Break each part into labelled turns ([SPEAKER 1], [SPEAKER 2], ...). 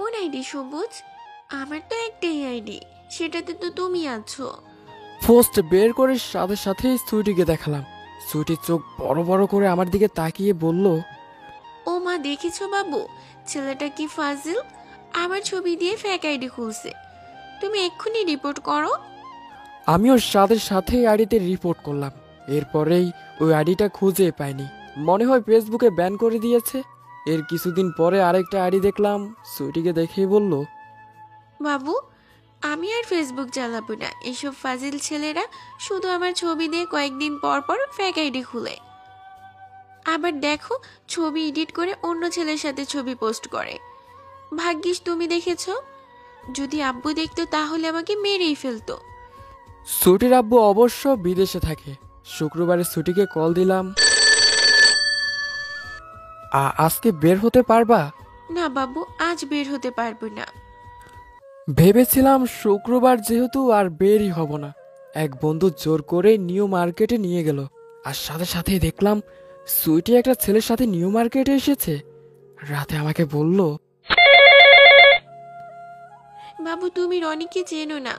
[SPEAKER 1] কোন আইডি সবুজ? আমার তো একটাই আইডি, সেটাতে তো তুমি আছো।
[SPEAKER 2] পোস্ট বের করে সাথে সাথেই সুইটিকে দেখালাম। সুইটি চোখ বড় বড় করে আমার দিকে তাকিয়ে বলল,
[SPEAKER 1] ও মা, দেখেছো বাবু, ছেলেটা কি ফাজিল, আমার ছবি দিয়ে ফেক আইডি খুলছে। তুমি এক্ষুনি রিপোর্ট করো।
[SPEAKER 2] আমিও সাথে সাথেই আইডিতে রিপোর্ট করলাম। এরপরেই ওই আইডিটা খুঁজে পাইনি, মনে হয় ফেসবুকে ব্যান করে দিয়েছে। এর কিছুদিন পরে আরেকটা আইডি দেখলাম, সুইটিকে দেখেই বলল,
[SPEAKER 1] বাবু, আমি আর ফেসবুক চালাবো না। এসব ফাজিল ছেলেরা শুধু আমার ছবি দিয়ে কয়েকদিন পর পর ফেক আইডি খুলে, আবার দেখো ছবি এডিট করে অন্য ছেলের সাথে ছবি পোস্ট করে। ভাগ্যিস তুমি দেখেছো, যদি আব্বু দেখতো তাহলে আমাকে মেরেই ফেলতো।
[SPEAKER 2] সুইটির আব্বু অবশ্য বিদেশে থাকে। শুক্রবারে সুইটিকে কল দিলাম, আজকে বের হতে পারবা?
[SPEAKER 1] না বাবু, আজ বের হতে পারবো না।
[SPEAKER 2] ভেবেছিলাম শুক্রবার যেহেতু আর বেরই হব না। এক বন্ধু জোর করে নিউ মার্কেটে নিয়ে গেল, আর সাথে সাথেই দেখলাম সুইটি একটা ছেলের সাথে নিউ মার্কেটে এসেছে। রাতে আমাকে বলল,
[SPEAKER 1] বাবু, তুমি রনিকে চেনো না,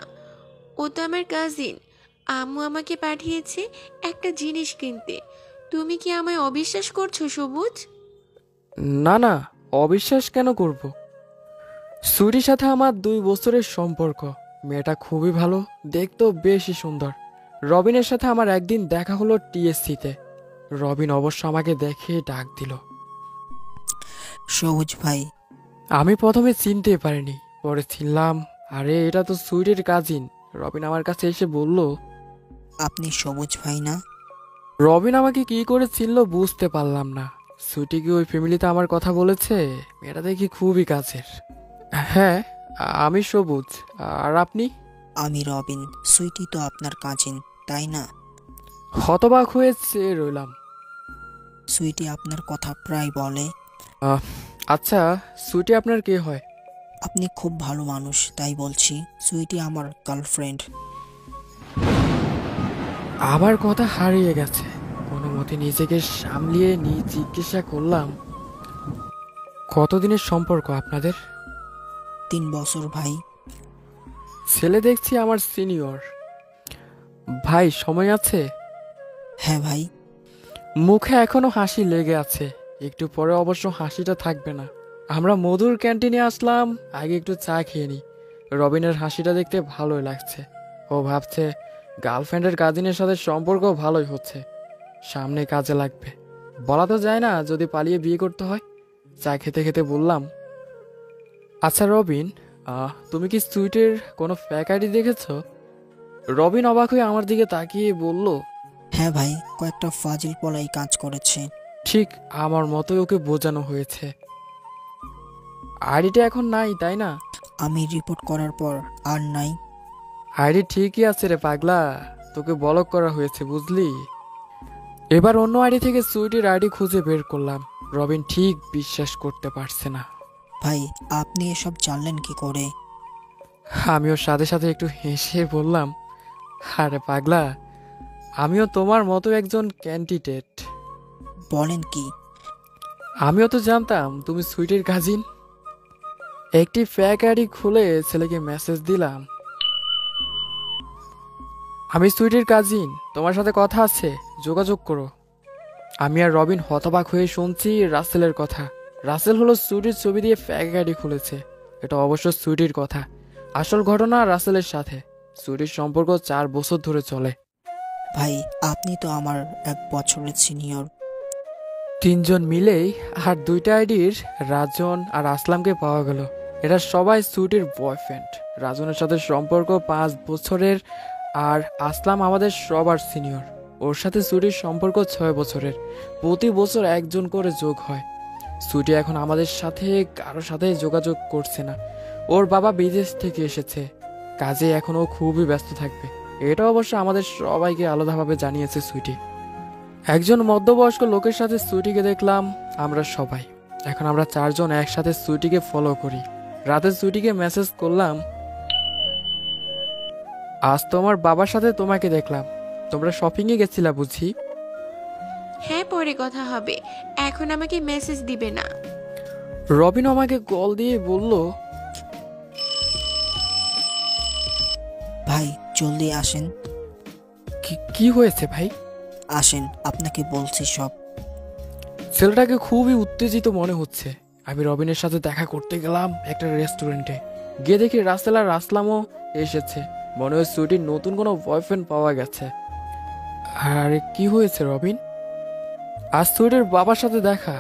[SPEAKER 1] ও তো আমার কাজিন। আম্মু আমাকে পাঠিয়েছে একটা জিনিস কিনতে। তুমি কি আমায় অবিশ্বাস করছো সবুজ?
[SPEAKER 2] না না, অবিশ্বাস কেন করব? সুইটির সাথে আমার 2 বছরের সম্পর্ক। মেয়েটা খুবই ভালো, দেখতেও বেশি সুন্দর। রবিনের সাথে আমার একদিন দেখা হলো টিএসসিতে। রবিন অবশ্য আমাকে দেখে ডাক দিল।
[SPEAKER 3] সবুজ ভাই।
[SPEAKER 2] আমি প্রথমে চিনতে পারিনি, পরে চিনলাম। আরে এটা তো সুইটির কাজিন। রবিন আমার কাছে এসে বলল,
[SPEAKER 3] আপনি সবুজ ভাই না?
[SPEAKER 2] রবিন আমাকে কি করে চিনল বুঝতে পারলাম না। সুইটি কি ওই ফ্যামিলিতে আমার কথা বলেছে? মেয়েটা দেখি খুবই কাছের। হ্যাঁ, আমি সবুজ। আর আপনি?
[SPEAKER 3] আমি রবিন। সুইটি তো আপনার কাজিন, তাই না?
[SPEAKER 2] হতবাক হয়ে চেয়ে রইলাম।
[SPEAKER 3] সুইটি আপনার কথা প্রায় বলে।
[SPEAKER 2] আহ, আচ্ছা, সুইটি আপনার কে হয়?
[SPEAKER 3] আপনি খুব ভালো মানুষ, তাই বলছি। সুইটি আমার গার্লফ্রেন্ড।
[SPEAKER 2] আবার কথা হারিয়ে গেছে। কোনো মতে নিজেকে সামলিয়ে জিজ্ঞাসা করলাম, কতদিনের সম্পর্ক আপনাদের?
[SPEAKER 3] 3 বছর ভাই।
[SPEAKER 2] ছেলে দেখছি আমার সিনিয়র। ভাই সময় আছে?
[SPEAKER 3] হ্যাঁ ভাই।
[SPEAKER 2] মুখে এখনো হাসি লেগে আছে, একটু পরে অবশ্য হাসিটা থাকবে না। আমরা মধুর ক্যান্টিনে আসলাম, আগে একটু চা খেয়ে নিই। রবিনের হাসিটা দেখতে ভালোই লাগছে। ও ভাবছে গার্লফ্রেন্ডের কাজিনের সাথে সম্পর্ক ভালোই হচ্ছে, সামনে কাজে লাগবে। বলা তো যায় না যদি পালিয়ে বিয়ে করতে হয়। চা খেতে খেতে বললাম, আচ্ছা রবিন, তুমি কি সুইটের কোনো ফ্যাক আইডি দেখেছ? রবিন অবাক হয়ে আমার দিকে তাকিয়ে বলল,
[SPEAKER 3] হ্যাঁ ভাই, কয়েকটা ফাজিল পলাই কাজ করেছে।
[SPEAKER 2] ঠিক আমার মতোই ওকে বোঝানো হয়েছে। আইডিটা এখন নাই, তাই না?
[SPEAKER 3] আমি রিপোর্ট করার পর আর নাই।
[SPEAKER 2] আইডি ঠিকই আছে রে পাগলা, তোকে ব্লক করা হয়েছে বুঝলি। এবার অন্য আইডি থেকে সুইটির আইডি খুঁজে বের করলাম। রবিন ঠিক বিশ্বাস করতে পারছে না।
[SPEAKER 3] ভাই, আপনি এসব জানলেন কি করে?
[SPEAKER 2] আমিও সাথে সাথে একটু হেসে বললাম, আরে পাগলা, আমিও তোমার মতো একজন ক্যান্ডিডেট।
[SPEAKER 3] বলেন কি?
[SPEAKER 2] আমিও তো জানতাম তুমি সুইটির কাজিন। একটি ফ্যাক আইডি খুলে ছেলেকে মেসেজ দিলাম, আমি সুইটির কাজিন, তোমার সাথে কথা আছে, যোগাযোগ করো। আমি আর রবিন হতবাক হয়ে শুনছি রাসেলের কথা। রাসেল হলো সুইটির ছবি দিয়ে ফ্যাক আইডি খুলেছে। এটা অবশ্য সুইটির কথা। আসল ঘটনা রাসেলের সাথে সুইটির সম্পর্ক 4 বছর ধরে চলে।
[SPEAKER 3] ভাই, আপনি তো আমার 1 বছরের সিনিয়র।
[SPEAKER 2] 3 জন মিলেই আর 2টা আইডির রাজন আর আসলামকে পাওয়া গেল। এরা সবাই সুইটির বয়ফ্রেন্ড। রাজনের সাথে সম্পর্ক 5 বছরের, আর আসলাম আমাদের সবার সিনিয়র। ওর সাথে সুইটির সম্পর্ক 6 বছরের। প্রতি বছর একজন করে যোগ হয়। সুইটি এখন আমাদের সাথে কারোর সাথে যোগাযোগ করছে না। ওর বাবা বিদেশ থেকে এসেছে, কাজে এখন ও খুবই ব্যস্ত থাকবে। এটা অবশ্য আমাদের সবাইকে আলাদাভাবে জানিয়েছে সুইটি। একজন মধ্যবয়স্ক লোকের সাথে সুইটিকে দেখলাম আমরা সবাই। এখন আমরা 4 জন একসাথে সুইটিকে ফলো করি। রাতে সুইটিকে মেসেজ করলাম, আজ তোমার বাবার সাথে তোমাকে দেখলাম, তোমরা শপিংয়ে গেছিলা বুঝি?
[SPEAKER 1] হ্যাঁ, পরে কথা হবে, এখন আমাকে মেসেজ দিবে না।
[SPEAKER 2] রবিন আমাকে কল দিয়ে বলল,
[SPEAKER 3] ভাই জলদি আসেন।
[SPEAKER 2] কি হয়েছে ভাই?
[SPEAKER 3] আসেন, আপনাকে বলছি সব।
[SPEAKER 2] ছেলেটাকে খুবই উত্তেজিত মনে হচ্ছে। আমি রবিনের সাথে দেখা করতে গেলাম একটা রেস্টুরেন্টে। গিয়ে দেখি রাসেল আর আসলামও এসেছে। মনে হয় সুইটির নতুন কোনো বয়ফ্রেন্ড পাওয়া গেছে। আরে কি হয়েছে রবিন? আজ সুইটির বাবার সাথে দেখা।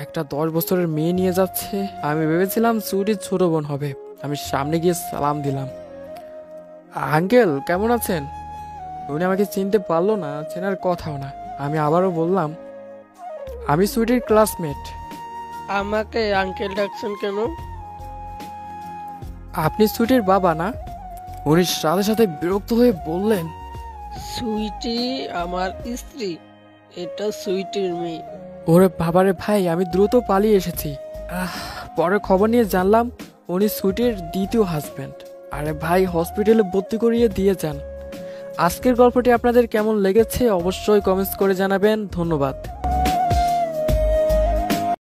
[SPEAKER 2] একটা 10 বছরের মেয়ে নিয়ে যাচ্ছে। আমি ভেবেছিলাম সুইটির ছোট বোন হবে। আমি সামনে গিয়ে সালাম দিলাম। আঙ্কেল কেমন আছেন? উনি আমাকে চিনতে পারলো না, চেনার কথাও না। আমি আবারও বললাম, আমি সুইটির ক্লাসমেট।
[SPEAKER 4] আমাকে আঙ্কেল ডাকছেন কেন?
[SPEAKER 2] আপনি সুইটির বাবা না? উনি সাথে সাথে বিরক্ত হয়ে বললেন,
[SPEAKER 4] সুইটি আমার স্ত্রী, এটা সুইটির মেয়ে।
[SPEAKER 2] ওরে বাবারে ভাই, আমি দ্রুত পালিয়ে এসেছি। পরে খবর নিয়ে জানলাম উনি সুইটির দ্বিতীয় হাজবেন্ড। আরে ভাই, হসপিটালে ভর্তি করিয়ে দিয়ে যান। আজকের গল্পটি আপনাদের কেমন লেগেছে অবশ্যই কমেন্টস করে জানাবেন। ধন্যবাদ।